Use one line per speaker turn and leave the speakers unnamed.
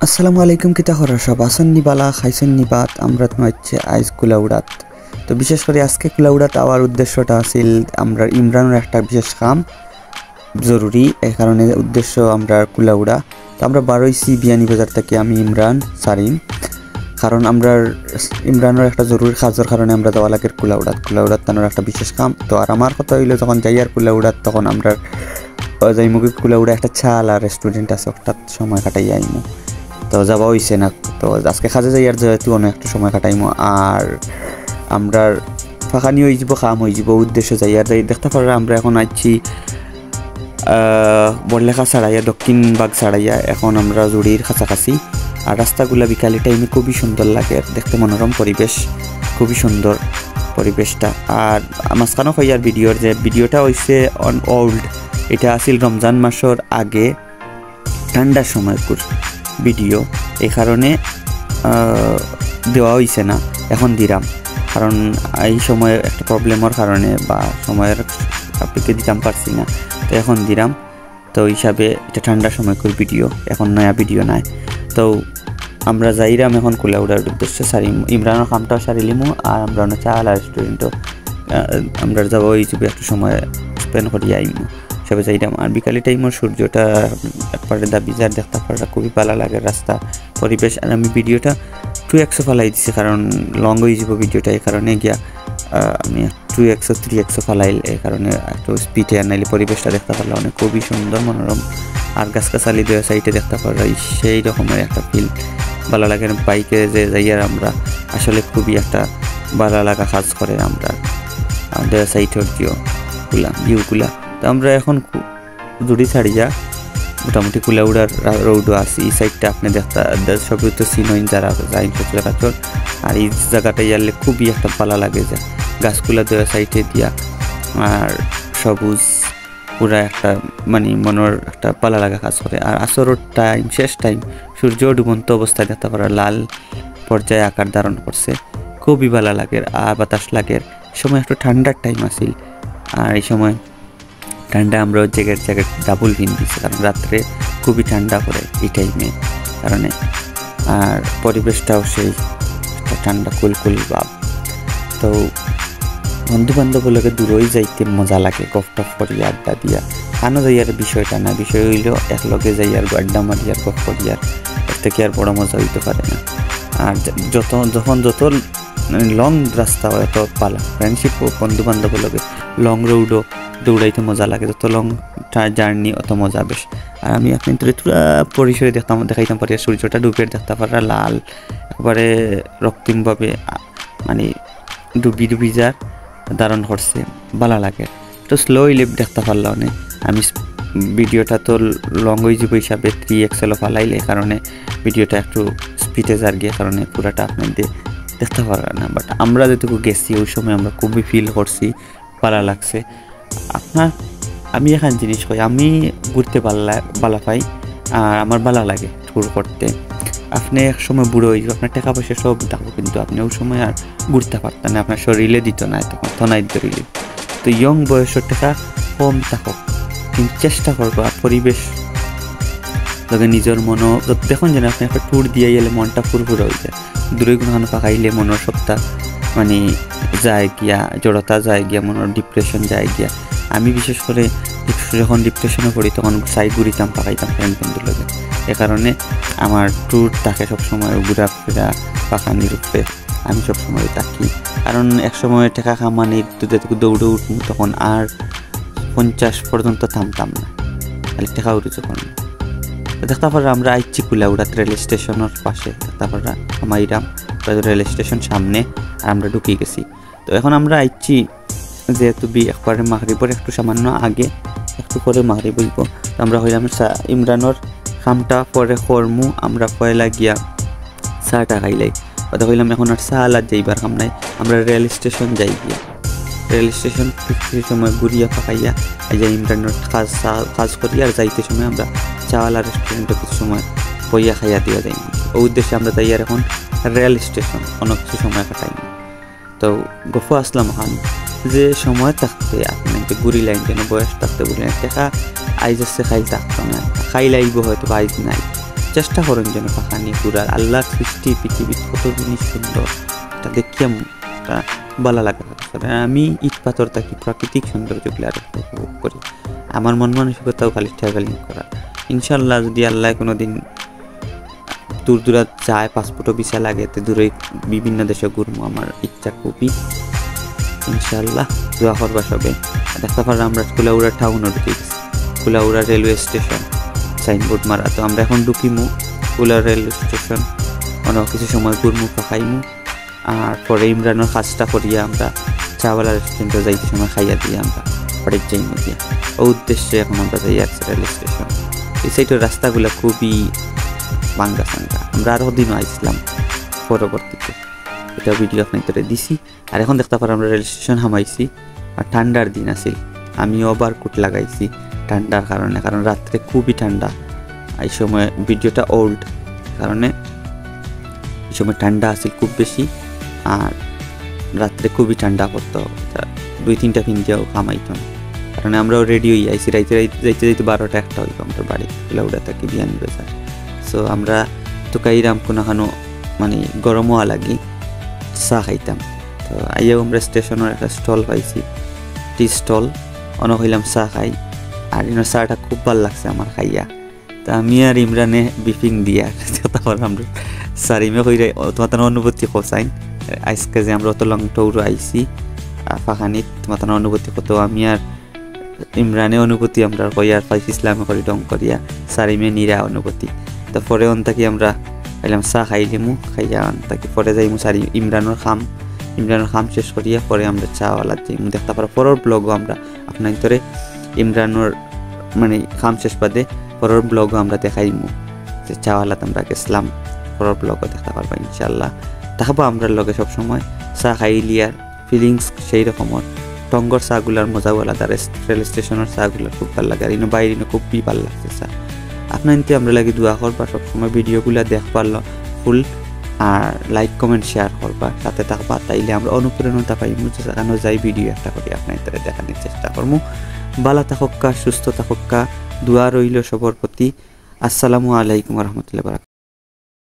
আসসালামু আলাইকুম কিতা খবর সব আসন নিবালা খাইছেন নিবাত আমরা হচ্ছে আইজ কুলাউড়াত। তো বিশেষ করে আজকে কুলাউড়াত আওয়ার উদ্দেশ্যটা আছিল আমরা ইমরানের একটা বিশেষ কাম জরুরি, এই কারণে উদ্দেশ্য আমরা কুলাউড়া। তো আমরা বারোইছি বিয়ানীবাজার থেকে আমি ইমরান সারিম, কারণ আমরা ইমরানের একটা জরুরি কাজের কারণে আমরা যাওয়া লাগে কুলাউড়াত তানোর একটা বিশেষ কাম। তো আর আমার কথা হইলো যখন যাই আর কুলাউড়াত তখন আমরা যাইমুখী কুলাউড়া একটা চাল আর রেস্টুরেন্ট আছে ওটার সময় কাটাই আইমু। তো যাওয়া হয়েছে না, তো আজকে কাজে যাই আর যেহেতু অনেক একটু সময় কাটাইমো আর আমরা ফাঁকানি হয়ে যাব কাম হয়ে যাব উদ্দেশ্য যাই আর যাই দেখতে পারা আমরা এখন আছি বড়লেখা ছাড়াইয়া দক্ষিণ বাগ ছাড়াইয়া এখন আমরা জুড়ির কাছাকাছি। আর রাস্তাগুলা বিকালে টাইমে খুবই সুন্দর লাগে, দেখতে মনোরম পরিবেশ, খুবই সুন্দর পরিবেশটা। আর মাঝখানে হইয়ার ভিডিওর যে ভিডিওটা হয়েছে অন ওল্ড, এটা আসিল রমজান মাসের আগে ঠান্ডার সময়কুর ভিডিও, এই কারণে দেওয়া হয়েছে না, এখন দিলাম কারণ এই সময়ের একটা প্রবলেমের কারণে বা সময়ের আপনাকে দিতাম পারছি না, তো এখন দিলাম। তো হিসাবে এটা ঠান্ডার সময়কুর ভিডিও, এখন নয়া ভিডিও নাই। তো আমরা যাইরাম এখন কুলাউড়ার উদ্দেশ্যে সারিম, ইমরানের কামটাও সারিলিমু আর আমরা চাল আর রেস্টুরেন্টও আমরা যাবো হিসেবে একটু সময় স্পেন্ড করি আইমু সবে যাইরাম। আর বিকালি টাইমের সূর্যটা একবারে দাবিজার দেখতে পারা খুবই ভালো লাগে রাস্তা পরিবেশ। আর আমি ভিডিওটা 2x ফালাই দিছি কারণ লং হয়ে যাব ভিডিওটা, এই কারণে গিয়া আমি 2x 3x ফালাইল, এই কারণে একটু স্পিডে আনাইলে পরিবেশটা দেখতে পারলে অনেক খুবই সুন্দর মনোরম। আর গাছগাছালি দেওয়া সাইডে দেখতে পারা সেই রকমের একটা ফিল ভালো লাগে। বাইকে যে যাই আর আমরা আসলে খুবই একটা ভালো লাগা কাজ করে আমরা দেওয়া সাইডের ভিউগুলা। তো আমরা এখন জুড়ি ছাড়িয়া মোটামুটি কুলাউড়ার রোডও আছি, এই সাইডটা আপনি দেখতে সবই তো সিনইন যারা যাই সচরাচর। আর এই জায়গাটা ইয়ারলে খুবই একটা ভালো লাগে যে গাছগুলা দেওয়া সাইডে দিয়া আর সবুজ পুরা একটা মানে মনের একটা ভালো লাগা কাজ করে। আর আসরের টাইম শেষ টাইম সূর্য ডুবন্ত অবস্থায় দেখতে পারা লাল পর্যায়ে আকার ধারণ করছে, খুবই ভালো লাগে। আর বাতাস লাগে, সময় একটু ঠান্ডার টাইম আসিল আর এই সময় ঠান্ডা আমরা জ্যাকেট ডাবল কিনতেছি কারণ রাত্রে খুবই ঠান্ডা পড়ে এই টাইমে কারণে। আর পরিবেশটাও সেই ঠান্ডা কুলকুল ভাব। তো বন্ধু বান্ধবগুলোকে দূরই যাইতে মজা লাগে, গফটফ করি আড্ডা দিয়া খানো যাইয়ার বিষয়টা না, বিষয় হইল একলগে যাইয়ার আড্ডা মারিয়ার গফ করিয়ার, এর থেকে আর বড় মজা হইতে পারে না। আর যখন যত লং রাস্তা হয় তত পালা ফ্রেন্ডশিপ বন্ধু বান্ধবগুলোকে লং রোডও দৌড়াইতে মজা লাগে, যত লং জার্নি অত মজা বেশ। আর আমি আপনাদের পুরা পরিসরে দেখাইতাম পারি সূর্যটা ডুবের দেখতে পারা লাল একবারে রক্তিমভাবে মানে ডুবি যার ধারণ করছে, ভালো লাগে। তো স্লো লিপ দেখতে পারলাম অনেক। আমি ভিডিওটা তো লং হয়ে যাব হিসাবে 3x ফালাইলে, কারণে ভিডিওটা একটু স্পিডে যার গিয়ে কারণে পুরাটা আপনাদের দেখতে পারা না। বাট আমরা যেটুকু গেছি ওই সময় আমরা খুবই ফিল করছি, ভালো লাগছে। আমি এখন জিনিস কই আমি ঘুরতে ভালো পাই আর আমার ভালো লাগে ট্যুর করতে। আপনি এক সময় বুড়ো হয়ে যাবে, আপনার টাকা পয়সা সব থাকবো কিন্তু আপনি ওই সময় আর ঘুরতে পারতেন না, আপনার শরীরে দিত না তখন থনাই ধরিলে। তো ইয়ং বয়সের টাকা কম থাকুক কিন্তু চেষ্টা করবো আর পরিবেশ তবে নিজের মনও দেখুন যেন আপনি একটা ট্যুর দিয়ে গেলে মনটা ফুরফুরে হয়ে যায়, দূরে কোনো পাকাইলে মনের সপ্তাহ মানে যায় গিয়া জড়তা যায় গিয়া, মনের ডিপ্রেশন যায় গিয়া। আমি বিশেষ করে যখন ডিপ্রেশনে পড়ি তখন সাই ঘুরিতাম পাকাইতাম ফ্রেন্ড বন্ধুর লোকে, এ কারণে আমার ট্যুর থাকে সবসময় ঘোরাফেরা পাকানির উপরে আমি সবসময় থাকি। কারণ এক সময় টাকা কামানি দৌড়ে উঠবো তখন আর 50 পর্যন্ত থামতাম না, খালি টাকা উঠে যখন দেখতে পারা আমরা আইছি কুলাউড়াত রেল স্টেশনের পাশে দেখতে পারা আমাইরাম রেল স্টেশন সামনে আর আমরা ঢুকে গেছি। তো এখন আমরা আইছি যেহেতু একবারে মাগরিবের একটু সামান্য আগে একটু করে মাগরিব হইব, তো আমরা হইলাম ইমরানের খামটা পরে কর্মু আমরা পয়লা গিয়া চাটা খাইলাই কথা হইলাম। এখন আর চা আলাদ যাইবার কাম নাই, আমরা রেল স্টেশন যাই গিয়া রেল স্টেশন কিছু সময় ঘুরিয়া পাকাইয়া এই যে ইমরানের কাজ করি আর যাইতে সময় আমরা চাওয়ালা রেস্টুরেন্টে কিছু সময় বইয়া খাইয়া দিয়া যাই। ওই উদ্দেশ্যে আমরা যাই আর এখন রেল স্টেশন অনেক কিছু সময় কাটাই। তো গফু আসলাম খান যে সময় থাকতে আপনি যে ঘুরি লাইন যেন বয়স থাকতে বলি টাকা আইজ আসছে খাইল থাকতো না, খাইল আইব হয়তো আইজ নাই, চেষ্টা করেন যেন পাখানি ঘুরার। আল্লাহর সৃষ্টি পৃথিবীর কত জিনিস সুন্দর, এটা দেখিয়া এটা ভালো লাগে। আমি ইট পাথর থাকি প্রাকৃতিক সৌন্দর্যগুলো আর উপভোগ করি। আমার মন মানসিকতাও খালি ট্রাভেলিং করা। ইনশাল্লাহ যদি আল্লাহ কোনো দিন দূর দূরাত যায়, পাসপোর্টও ভিসা লাগে, তো দূরে বিভিন্ন দেশে ঘুরবো, আমার ইচ্ছা খুবই। ইনশাল্লাহ দোয়া করবা সবে। দেখতে পারলাম আমরা কুলাউড়া টাউনও ঢুকে গেছি, কুলাউড়া রেলওয়ে স্টেশন সাইনবোর্ড মারা। তো আমরা এখন ঢুকিমু কুলাউড়া রেলওয়ে স্টেশন, অনেক কিছু সময় ঘুরমু পাকাইমু, আর পরে ইমরানের কাজটা করিয়া আমরা চাওয়ালা রেস্টুরেন্টে যাইতে সময় খাইয়া দিয়ে আমরা বাড়ির যাইমু দিয়া। ও উদ্দেশ্যে এখন আমরা যাই আর রেল স্টেশন। এই সাইডের রাস্তাগুলো খুবই বাঙ্গা সাঙ্গা। আমরা আরও দিনও আইসলাম পরবর্তীতে, এটা ভিডিও আপনাদের দিছি। আর এখন দেখতে পারেন আমরা রেল স্টেশন হামাইছি, আর ঠান্ডার দিন আছিল। আমি ওভারকোট লাগাইছি ঠান্ডার কারণে, কারণ রাত্রে খুবই ঠান্ডা। এই সময় ভিডিওটা ওল্ড কারণে এই সময় ঠান্ডা আছিল খুব বেশি, আর রাত্রে খুবই ঠান্ডা পড়তো, 2-3টা দিয়েও কামাইতাম। কারণ আমরাও রেডি হয়ে আইসি, যাইতে 12টা-1টা হইব আমরা বাড়ি কুলাউড়া থাকি বিয়ানি বাজার। সো আমরা তো কাইরাম কোনোখানো মানে গরম হওয়া লাগি চা খাইতাম। তো আইয়াও আমরা স্টেশনের একটা স্টল পাইছি, টি স্টল, অনেক হইলাম চা খাই। আর ইনার চাটা খুব ভালো লাগছে আমার খাইয়া। তা আমি আর ইমরানে বিফিং দিয়া তারপর আমরা সারিমে হইরে তোমার অনুভূতি খোঁচাইন আজকে যে আমরা অত লং টৌর আইসি ফাঁকানিত, তোমার অনুভূতি কত। আমি আর ইমরানে অনুভূতি আমরা কইয়ার ফাইস ইসলামে করি ডং করিয়া সারিমে নিরা অনুভূতি। তো পরে অন থাকি আমরা খাইলাম চা খাইলিমু, খাইয়া অন থাকি পরে যাইমু সারি ইমরানের খাম শেষ করিয়া পরে আমরা চাওয়ালা যাইমু। দেখতে পারো পরের ব্লগও আমরা আপনার ভিতরে ইমরানের মানে খাম শেষ বাদে পরের ব্লগও আমরা দেখাইমু যে চাওয়ালাত আমরা গেছিলাম। পরের ব্লগও দেখতে পারবা ইনশাল্লাহ। তাহবা আমরা লগে সবসময় চা খাইলিয়ার ফিলিংস সেই রকমের। টঙ্গর চাগুলার মজাও আলাদা, রেল স্টেশনের চাগুলার খুব ভালো লাগে, আর ইনো বাইরে খুবই ভালো লাগছে চা। আপনার নিতে আমরা লাগে দোয়া করবা, সবসময় ভিডিওগুলো দেখবার ফুল, আর লাইক কমেন্ট শেয়ার করবা, সাথে থাকবা। তাইলে আমরা অনুপ্রেরণা পাইমু যে যেখানে যাই ভিডিও একটা করি আপনার দেখানোর চেষ্টা করবো। ভালো থাকুকা, সুস্থ থাকুকা, দোয়া রইল সবার প্রতি। আসসালামু আলাইকুম রহমতুল্লাহ বারাকাতুহু।